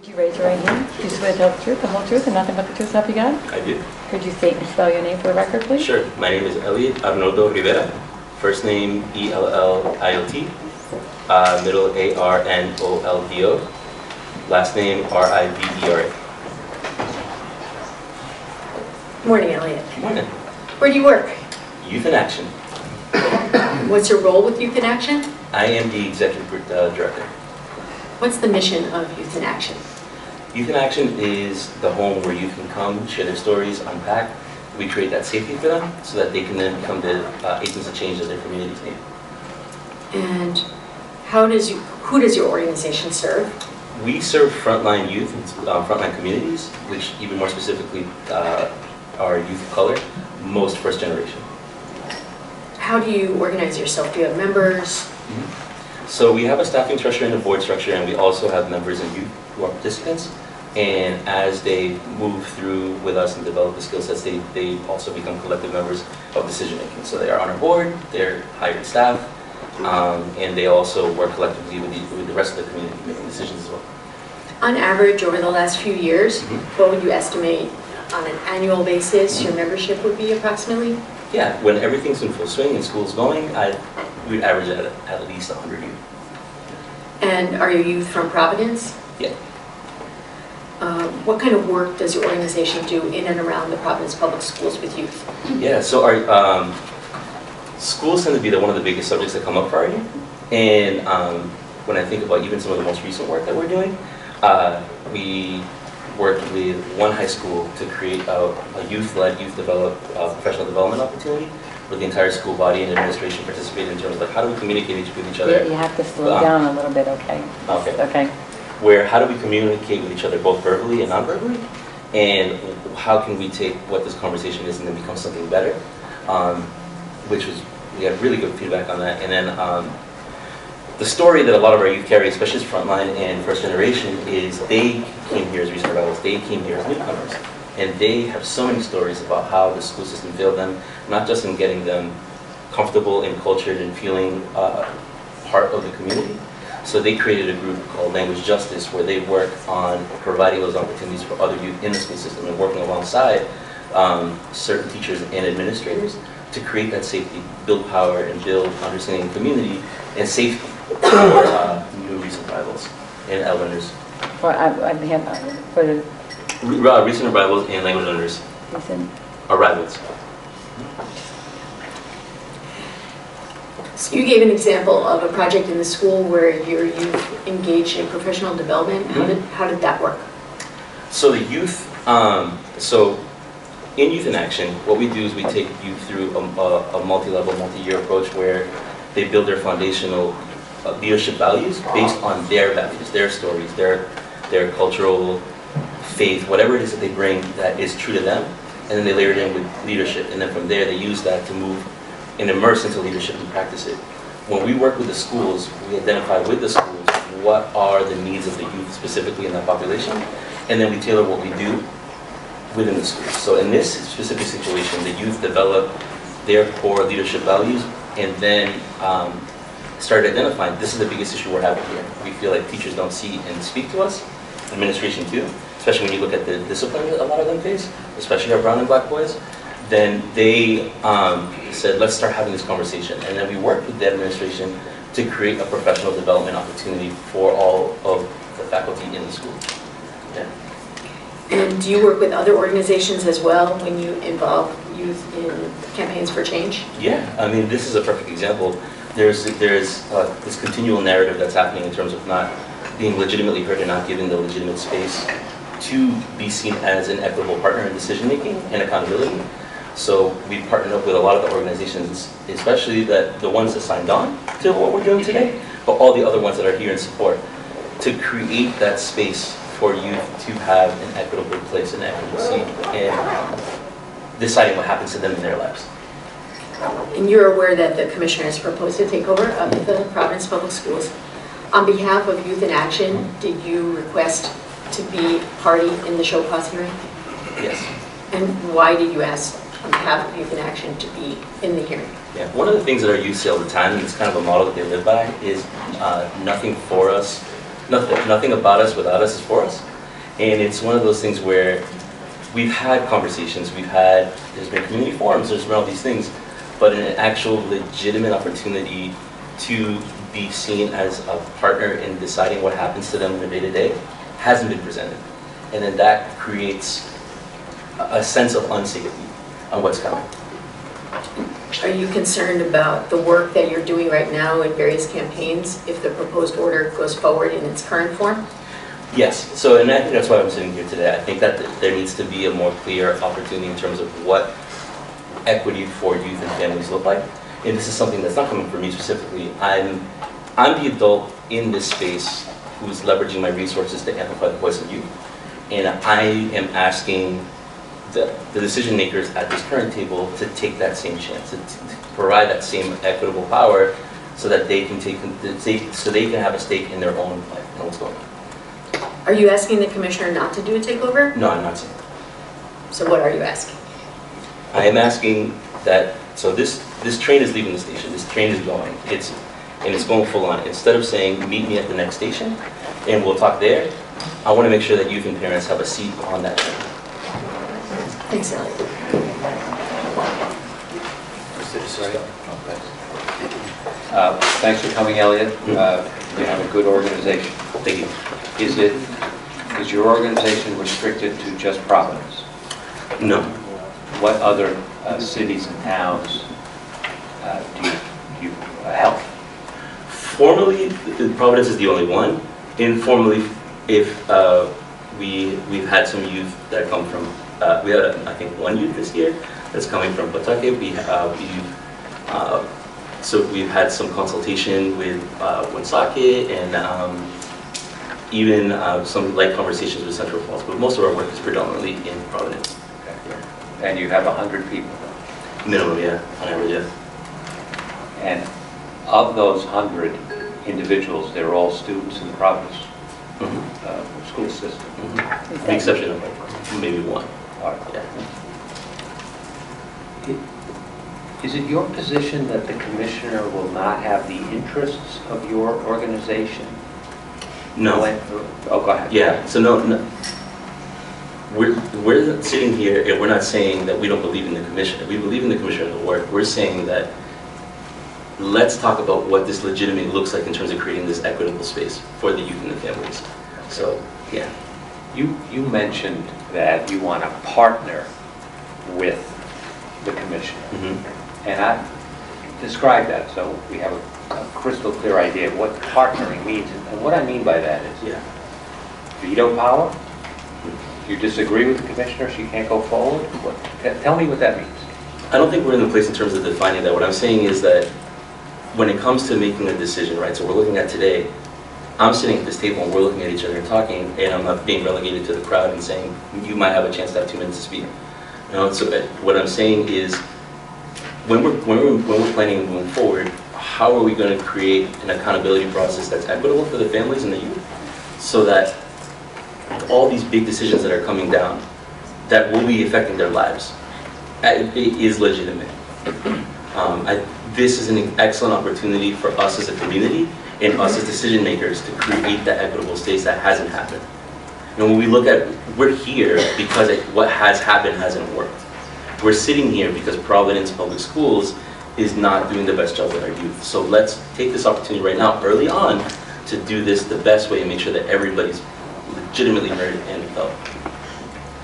Would you raise your right hand? Do you swear to tell the truth, the whole truth, and nothing but the truth, so help you God? I do. Could you state and spell your name for the record, please? Sure. My name is Elliot Ive. First name Elliot. Middle Arnoldo. Last name Rivera. Morning, Elliot. Morning. Where do you work? Youth in Action. What's your role with Youth in Action? I am the executive director. What's the mission of Youth in Action? Youth in Action is the home where youth can come, share their stories, unpack. We create that safety for them so that they can then become the agents of change that their communities need. And who does your organization serve? We serve frontline youth, frontline communities, which even more specifically are youth of color, most first generation. How do you organize yourself? Do you have members? So we have a staffing structure and a board structure, and we also have members and youth who are participants. And as they move through with us and develop the skill sets, they also become collective members of decision making. So they are on our board, they're hired staff, and they also work collectively with the rest of the community making decisions as well. On average, over the last few years, what would you estimate on an annual basis your membership would be approximately? Yeah, when everything's in full swing and school's going, we'd average at least 100 youth. And are your youth from Providence? Yeah. What kind of work does your organization do in and around the Providence Public Schools with youth? Yeah, so our schools tend to be one of the biggest subjects that come up for our youth. And when I think about even some of the most recent work that we're doing, we worked with one high school to create a youth-led, youth-developed professional development opportunity where the entire school body and administration participated in terms of like how do we communicate with each other. You have to slow down a little bit, okay? Okay. Where how do we communicate with each other both verbally and non-verbally, and how can we take what this conversation is and then become something better, we had really good feedback on that. And then the story that a lot of our youth carry, especially as frontline and first generation, is they came here as recent arrivals, they came here as newcomers, and they have so many stories about how the school system failed them, not just in getting them comfortable and cultured and feeling part of the community. So they created a group called Language Justice where they work on providing those opportunities for other youth in the school system and working alongside certain teachers and administrators to create that safety, build power, and build understanding community and safety for new recent arrivals and learners. Recent arrivals and language learners. Recent Arrivals. So you gave an example of a project in the school where your youth engaged in professional development. How did that work? So the youth, so in Youth in Action, what we do is we take youth through a multi-level, multi-year approach where they build their foundational leadership values based on their values, their stories, their cultural faith, whatever it is that they bring that is true to them, and then they layer it in with leadership, and then from there they use that to move and immerse into leadership and practice it. When we work with the schools, we identify with the schools what are the needs of the youth specifically in that population, and then we tailor what we do within the schools. So in this specific situation, the youth develop their core leadership values and then started identifying this is the biggest issue we're having here. We feel like teachers don't see and speak to us, administration too, especially when you look at the discipline that a lot of them face, especially our brown and black boys. Then they said, let's start having this conversation. And then we worked with the administration to create a professional development opportunity for all of the faculty in the school. Yeah. And do you work with other organizations as well when you involve youth in campaigns for change? Yeah, I mean, this is a perfect example. There's this continual narrative that's happening in terms of not being legitimately heard and not giving the legitimate space to be seen as an equitable partner in decision making and accountability. So we partnered up with a lot of the organizations, especially the ones that signed on to what we're doing today, but all the other ones that are here in support, to create that space for youth to have an equitable place, an equitable seat, and deciding what happens to them in their lives. And you're aware that the commissioner has proposed a takeover of the Providence Public Schools. On behalf of Youth in Action, did you request to be party in the show cause hearing? Yes. And why did you ask on behalf of Youth in Action to be in the hearing? Yeah, one of the things that our youth say all the time, and it's kind of a model that they live by, is nothing for us, Nothing about us without us is for us. And it's one of those things where we've had conversations, there's been community forums, there's been all these things, but an actual legitimate opportunity to be seen as a partner in deciding what happens to them in their day-to-day hasn't been presented. And then that creates a sense of unsafety on what's coming. Are you concerned about the work that you're doing right now in various campaigns if the proposed order goes forward in its current form? Yes, so and I think that's why I'm sitting here today. I think that there needs to be a more clear opportunity in terms of what equity for youth and families look like. And this is something that's not coming from me specifically. I'm the adult in this space who's leveraging my resources to amplify the voice of youth. And I am asking the decision makers at this current table to take that same chance, to provide that same equitable power so that they can have a stake in their own life and what's going on. Are you asking the commissioner not to do a takeover? No, I'm not saying that. So what are you asking? I am asking that, so this train is leaving the station, this train is going, it's going full on. Instead of saying, meet me at the next station and we'll talk there, I want to make sure that youth and parents have a seat on that train. Thanks, Elliot. Thanks for coming, Elliot. You have a good organization. Thank you. Is your organization restricted to just Providence? No. What other cities and towns do you help? Formally, Providence is the only one. Informally, we've had some youth that come from, we had I think one youth this year that's coming from Pawtucket. So we've had some consultation with Woonsocket and even some light conversations with Central Falls, but most of our work is predominantly in Providence. Okay. And you have 100 people? Minimum, yeah, on average, yeah. And of those 100 individuals, they're all students in the Providence school system? Mm-hmm. With the exception of maybe one. All right. Yeah. Is it your position that the commissioner will not have the interests of your organization? No. Oh, go ahead. Yeah, so no. We're sitting here and we're not saying that we don't believe in the commissioner. We believe in the commissioner's work. We're saying that let's talk about what this legitimately looks like in terms of creating this equitable space for the youth and the families. So, yeah. You mentioned that you want to partner with the commissioner. Mm-hmm. And I describe that so we have a crystal clear idea of what partnering means. And what I mean by that is veto power. You disagree with the commissioner, she can't go forward? Tell me what that means. I don't think we're in the place in terms of defining that. What I'm saying is that when it comes to making a decision, right, so we're looking at today, I'm sitting at this table and we're looking at each other and talking, and I'm not being relegated to the crowd and saying, you might have a chance to have 2 minutes to speak. You know, so what I'm saying is, when we're planning and moving forward, how are we going to create an accountability process that's equitable for the families and the youth, so that all these big decisions that are coming down, that will be affecting their lives, it is legitimate. This is an excellent opportunity for us as a community and us as decision makers to create that equitable space that hasn't happened. And when we look at, we're here because what has happened hasn't worked. We're sitting here because Providence Public Schools is not doing the best job with our youth. So let's take this opportunity right now, early on, to do this the best way and make sure that everybody's legitimately heard and felt.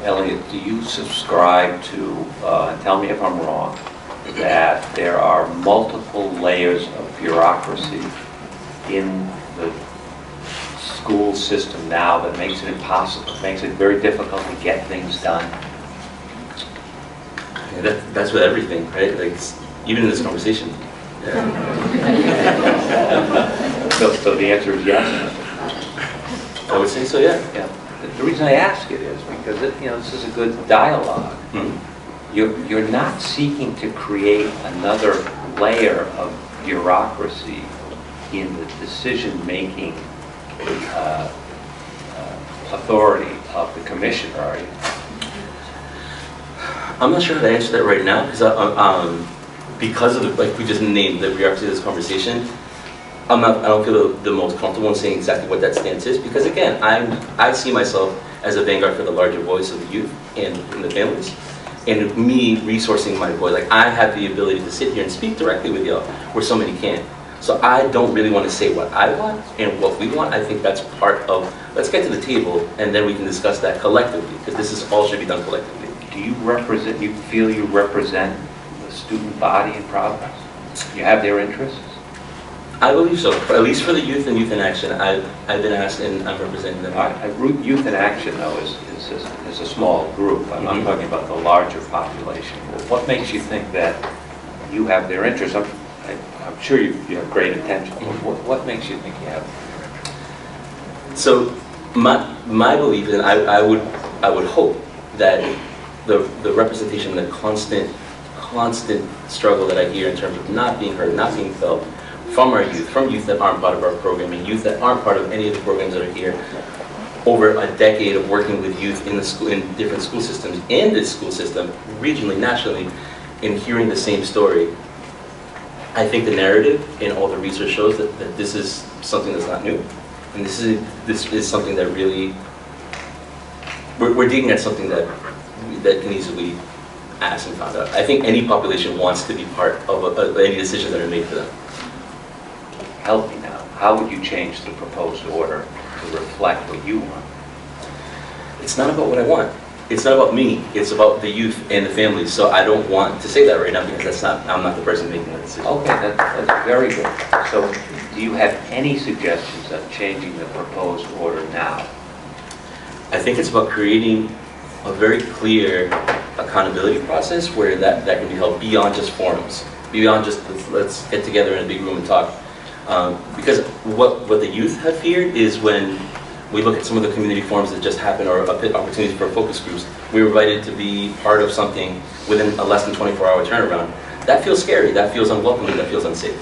Elliot, do you subscribe to, tell me if I'm wrong, that there are multiple layers of bureaucracy in the school system now that makes it impossible, makes it very difficult to get things done? Yeah, that's with everything, right? Like, even in this conversation. Yeah. So the answer is yes? I would say so, yeah. Yeah. The reason I ask it is because this is a good dialogue. Mm-hmm. You're not seeking to create another layer of bureaucracy in the decision-making authority of the commissioner, are you? I'm not sure how to answer that right now because of the, like we just named the bureaucracy of this conversation. I don't feel the most comfortable in saying exactly what that stance is, because again, I see myself as a vanguard for the larger voice of the youth and the families. And me resourcing my voice, like I have the ability to sit here and speak directly with y'all where so many can't. So I don't really want to say what I want and what we want. I think that's part of, let's get to the table and then we can discuss that collectively, because this is all should be done collectively. Do you represent, you feel you represent the student body in Providence? You have their interests? I believe so, at least for the youth and Youth in Action. I've been asked and I'm representing them. Youth in Action, though, is a small group. I'm not talking about the larger population. What makes you think that you have their interests? I'm sure you have great intention, but what makes you think you have them? So my belief, and I would hope that the representation, the constant struggle that I hear in terms of not being heard, not being felt from our youth, from youth that aren't part of our program, and youth that aren't part of any of the programs that are here, over a decade of working with youth in the school, in different school systems, in this school system, regionally, nationally, and hearing the same story. I think the narrative and all the research shows that this is something that's not new, and this is something that really we're digging at something that can easily ask and find out. I think any population wants to be part of any decisions that are made for them. Help me now. How would you change the proposed order to reflect what you want? It's not about what I want. It's not about me. It's about the youth and the families. So I don't want to say that right now because I'm not the person making that decision. Okay, that's very good. So do you have any suggestions of changing the proposed order now? I think it's about creating a very clear accountability process where that can be held beyond just forums, beyond just let's get together in a big room and talk. Because what the youth have feared is when we look at some of the community forums that just happened or opportunities for focus groups, we were invited to be part of something within a less than 24-hour turnaround. That feels scary, that feels unwelcoming, that feels unsafe.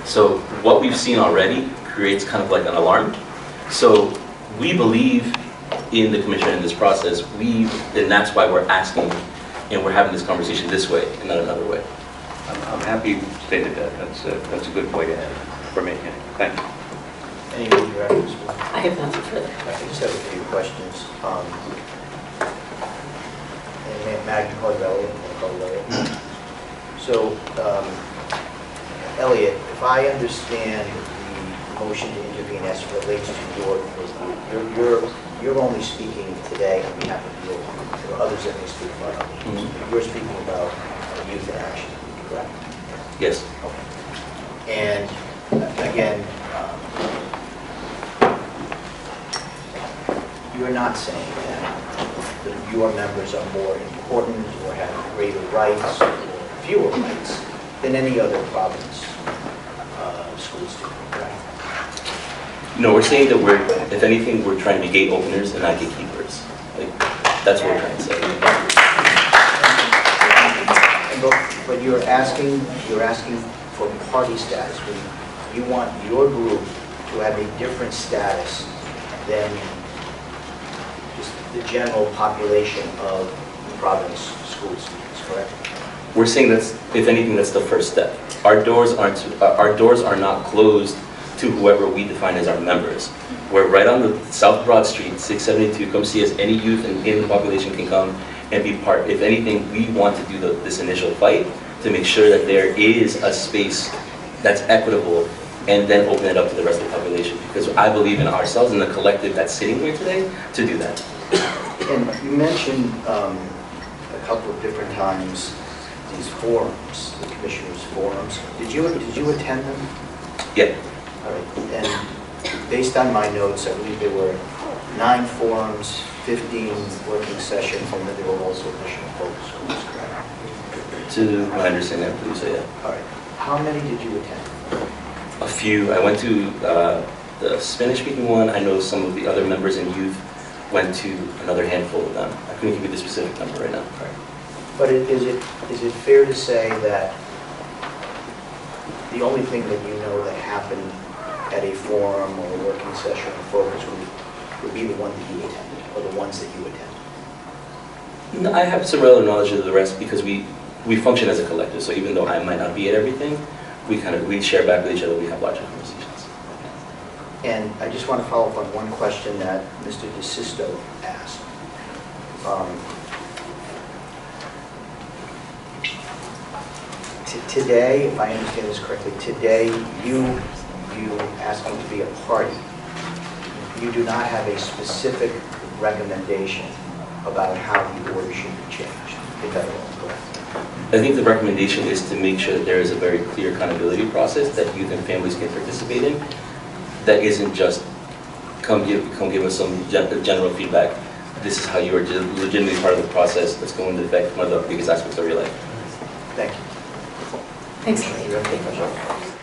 So what we've seen already creates kind of like an alarm. So we believe in the commission in this process, and that's why we're asking and we're having this conversation this way and not another way. I'm happy you stated that. That's a good way to end for me. Thank you. Any of you directors? I have nothing further. I just have a few questions. And Maggie called Elliot. So, Elliot, if I understand the motion to intervene as it relates to you're only speaking today on behalf of your, there are others that may speak about others. Mm-hmm. You're speaking about youth in action, correct? Yes. Okay. And again, you're not saying that your members are more important or have greater rights or fewer rights than any other Providence school student, correct? No, we're saying that if anything, we're trying to be gate openers and not gatekeepers. Like, that's what we're trying to say. But you're asking for party status. You want your group to have a different status than just the general population of Providence school students, correct? We're saying that's, if anything, that's the first step. Our doors are not closed to whoever we define as our members. We're right on the South Broad Street, 672. Come see us. Any youth in the population can come and be part. If anything, we want to do this initial fight to make sure that there is a space that's equitable and then open it up to the rest of the population. Because I believe in ourselves and the collective that's sitting here today to do that. And you mentioned a couple of different times these forums, the commissioners' forums. Did you attend them? Yeah. All right. And based on my notes, I believe there were 9 forums, 15 working sessions, and then there were also additional focus groups, correct? To my understanding, I believe so, yeah. All right. How many did you attend? A few. I went to the Spanish-speaking one. I know some of the other members in youth went to another handful of them. I couldn't give you the specific number right now. All right. But is it fair to say that the only thing that you know that happened at a forum or a working session or focus group would be the one that you attended, or the ones that you attended? No, I have some relative knowledge of the rest because we function as a collective. So even though I might not be at everything, we share back with each other. We have larger conversations. And I just want to follow up on one question that Mr. DeSisto asked. Today, if I understand this correctly, today you asking to be a party, you do not have a specific recommendation about how the order should be changed. Is that correct? I think the recommendation is to make sure that there is a very clear accountability process that youth and families can participate in. That isn't just come give us some general feedback. This is how you are legitimately part of the process that's going to affect one of the biggest aspects of your life. Thank you. Thanks. You have any questions?